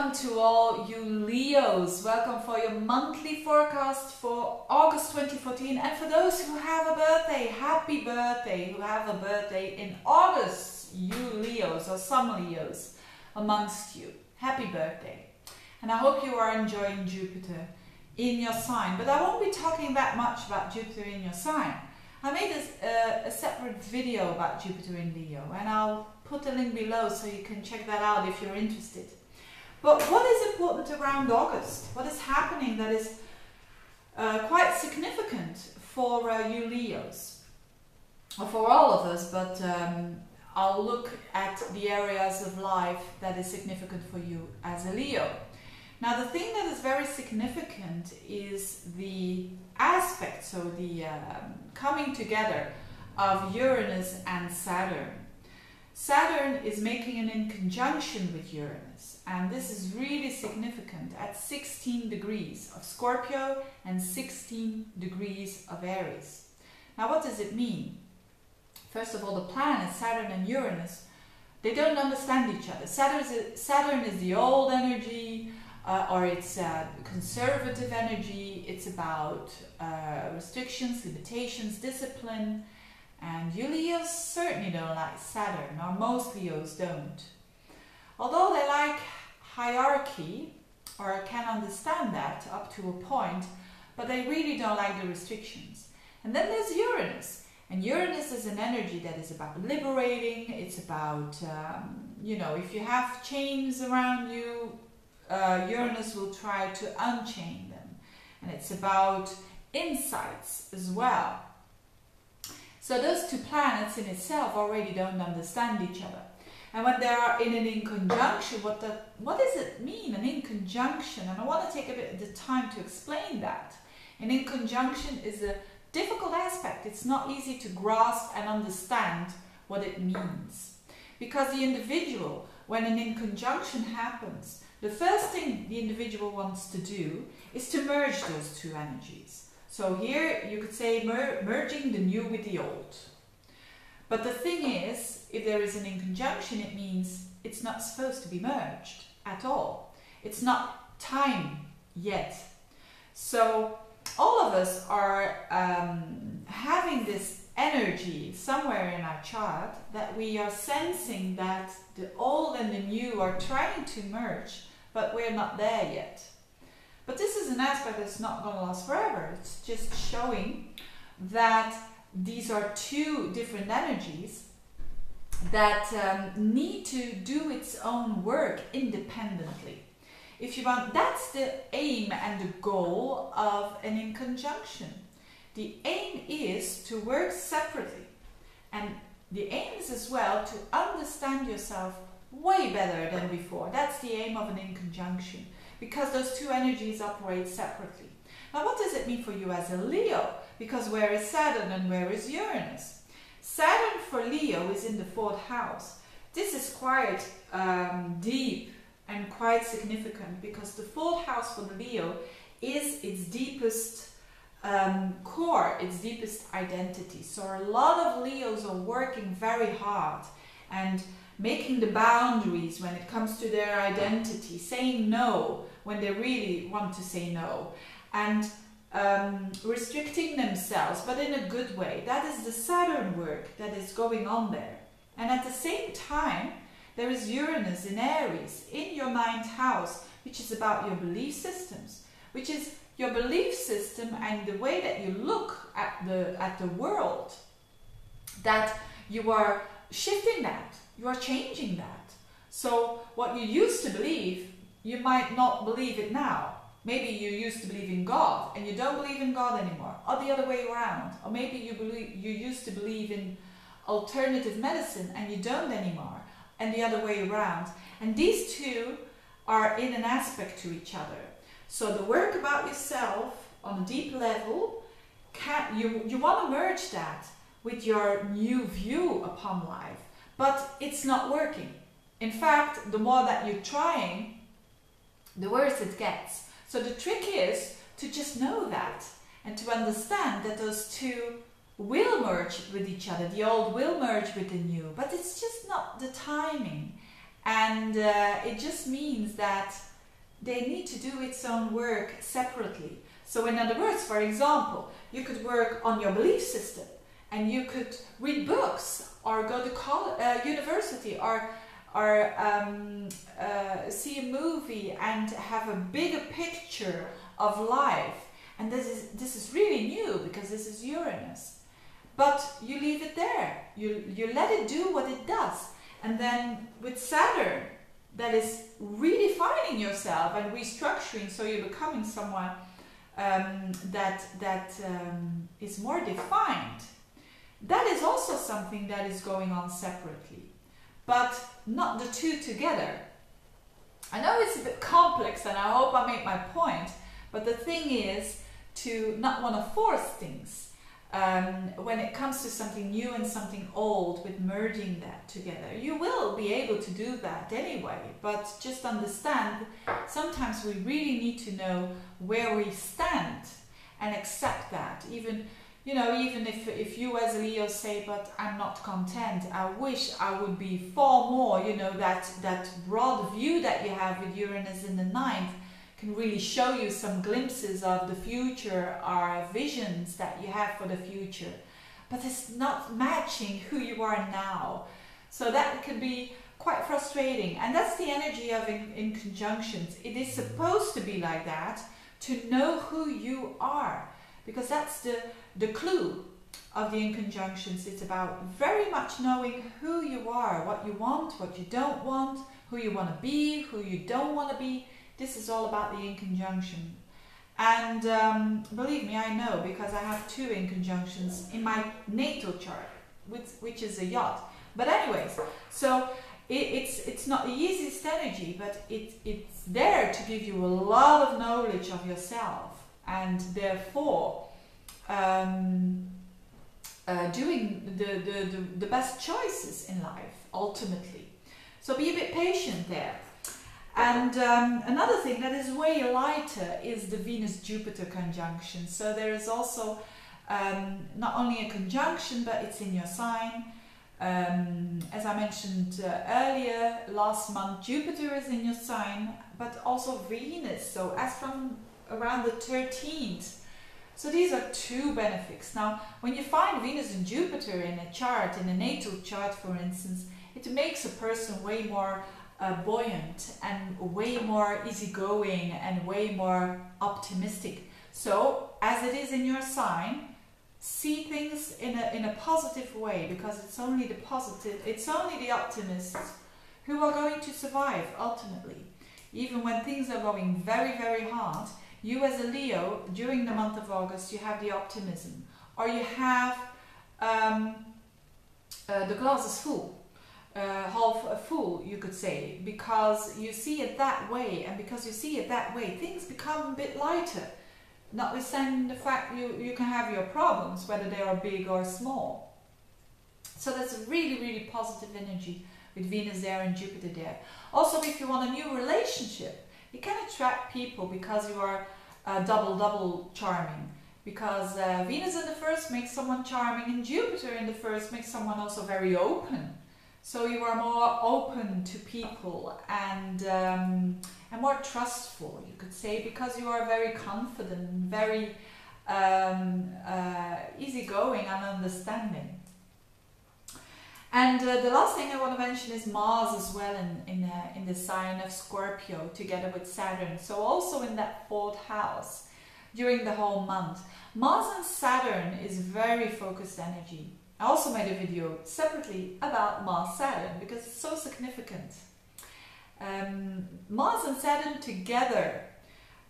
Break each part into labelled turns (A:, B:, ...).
A: Welcome to all you Leos. Welcome for your monthly forecast for August 2014. And for those who have a birthday, happy birthday. Who have a birthday in August, you Leos or some Leos amongst you. Happy birthday. And I hope you are enjoying Jupiter in your sign. But I won't be talking that much about Jupiter in your sign. I made a separate video about Jupiter in Leo, and I'll put a link below so you can check that out if you're interested. But what is important around August? What is happening that is quite significant for you Leos? Or for all of us, but I'll look at the areas of life that is significant for you as a Leo. Now the thing that is very significant is the aspect, so the coming together of Uranus and Saturn. Saturn is making an in conjunction with Uranus, and this is really significant at 16 degrees of Scorpio and 16 degrees of Aries. Now what does it mean? First of all, the planets, Saturn and Uranus, they don't understand each other. Saturn is the old energy, or it's conservative energy. It's about restrictions, limitations, discipline. And you Leos certainly don't like Saturn, or most Leos don't. Although they like hierarchy, or can understand that up to a point, but they really don't like the restrictions. And then there's Uranus. And Uranus is an energy that is about liberating. It's about, you know, if you have chains around you, Uranus will try to unchain them. And it's about insights as well. So those two planets in itself already don't understand each other. And when they are in an in conjunction, what does it mean, an in conjunction? And I want to take a bit of the time to explain that. An in conjunction is a difficult aspect. It's not easy to grasp and understand what it means. Because the individual, when an in conjunction happens, the first thing the individual wants to do is to merge those two energies. So here you could say merging the new with the old. But the thing is, if there is an in conjunction, it means it's not supposed to be merged at all. It's not time yet. So all of us are having this energy somewhere in our chart that we are sensing that the old and the new are trying to merge, but we're not there yet. But this is an aspect that's not going to last forever. It's just showing that these are two different energies that need to do its own work independently. If you want, that's the aim and the goal of an in conjunction. The aim is to work separately, and the aim is as well to understand yourself way better than before. That's the aim of an in conjunction, because those two energies operate separately. Now what does it mean for you as a Leo? Because where is Saturn and where is Uranus? Saturn for Leo is in the 4th house. This is quite deep and quite significant, because the 4th house for the Leo is its deepest core, its deepest identity. So a lot of Leos are working very hard and making the boundaries when it comes to their identity, saying no when they really want to say no, and restricting themselves, but in a good way. That is the Saturn work that is going on there. And at the same time, there is Uranus in Aries, in your 9th house, which is about your belief systems, which is your belief system and the way that you look at the world, that you are shifting that. You are changing that. So what you used to believe, you might not believe it now. Maybe you used to believe in God and you don't believe in God anymore, or the other way around. Or maybe you used to believe in alternative medicine and you don't anymore, and the other way around. And these two are in an aspect to each other. So the work about yourself on a deep level, you want to merge that with your new view upon life. But it's not working. In fact, the more that you're trying, the worse it gets. So the trick is to just know that and to understand that those two will merge with each other. The old will merge with the new, but it's just not the timing. And it just means that they need to do its own work separately. So in other words, for example, you could work on your belief system, and you could read books or go to college, university, or see a movie and have a bigger picture of life. And this is really new, because this is Uranus. But you leave it there. You let it do what it does. And then with Saturn, that is redefining yourself and restructuring, so you're becoming someone that is more defined. That is also something that is going on separately, but not the two together. I know it's a bit complex, and I hope I make my point, but the thing is to not want to force things. When it comes to something new and something old, with merging that together, you will be able to do that anyway, but just understand sometimes we really need to know where we stand and accept that. Even, you know, even if you as a Leo say, but I'm not content, I wish I would be far more, you know, that broad view that you have with Uranus in the 9th can really show you some glimpses of the future, or visions that you have for the future, but it's not matching who you are now. So that could be quite frustrating, and that's the energy of in conjunctions. It is supposed to be like that, to know who you are, because that's the clue of the inconjunctions. It's about very much knowing who you are, what you want, what you don't want, who you want to be, who you don't want to be. This is all about the inconjunction. And believe me, I know, because I have 2 inconjunctions in my natal chart, which is a yacht. But anyways, so it's not the easiest energy, but it's there to give you a lot of knowledge of yourself, and therefore doing the best choices in life, ultimately. So be a bit patient there. And another thing that is way lighter is the Venus-Jupiter conjunction. So there is also not only a conjunction, but it's in your sign. As I mentioned earlier, last month Jupiter is in your sign, but also Venus, so as from around the 13th. So these are 2 benefics. Now, when you find Venus and Jupiter in a chart, in a natal chart for instance, it makes a person way more buoyant and way more easygoing and way more optimistic. So, as it is in your sign, see things in a positive way, because it's only the positive, it's only the optimists who are going to survive ultimately. Even when things are going very, very hard, you as a Leo, during the month of August, you have the optimism, or you have the glass is full. Half full, you could say, because you see it that way, and because you see it that way, things become a bit lighter, notwithstanding the fact you can have your problems, whether they are big or small. So that's a really, really positive energy with Venus there and Jupiter there. Also, if you want a new relationship, you can attract people because you are double charming, because Venus in the 1st makes someone charming, and Jupiter in the 1st makes someone also very open. So you are more open to people and more trustful, you could say, because you are very confident, very easygoing and understanding. And the last thing I want to mention is Mars as well in the sign of Scorpio, together with Saturn. So also in that 4th house during the whole month. Mars and Saturn is very focused energy. I also made a video separately about Mars-Saturn because it's so significant. Mars and Saturn together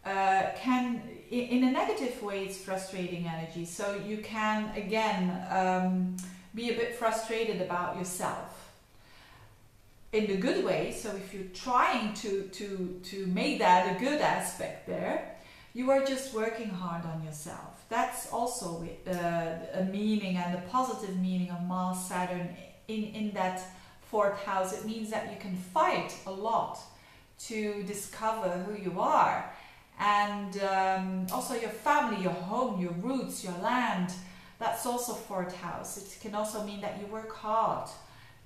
A: can, in a negative way, it's frustrating energy. So you can, again, be a bit frustrated about yourself. In the good way, so if you're trying to make that a good aspect there, you are just working hard on yourself. That's also a meaning, and a positive meaning of Mars Saturn in that 4th house. It means that you can fight a lot to discover who you are, and also your family, your home, your roots, your land. That's also 4th house. It can also mean that you work hard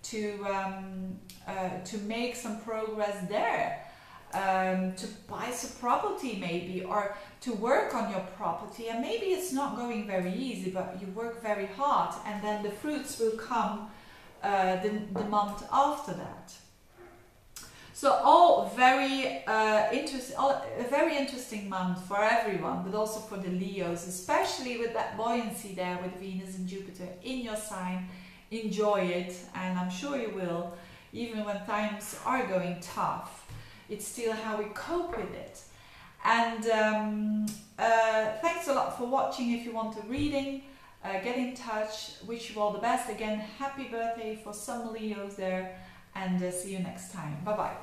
A: to make some progress there. to buy some property maybe, or to work on your property, and maybe it's not going very easy, but you work very hard, and then the fruits will come the month after that. So all very a very interesting month for everyone, but also for the Leos, especially with that buoyancy there with Venus and Jupiter in your sign. Enjoy it, and I'm sure you will, even when times are going tough. It's still how we cope with it. And thanks a lot for watching. If you want a reading, get in touch. Wish you all the best. Again, happy birthday for some Leos there, and see you next time. Bye bye.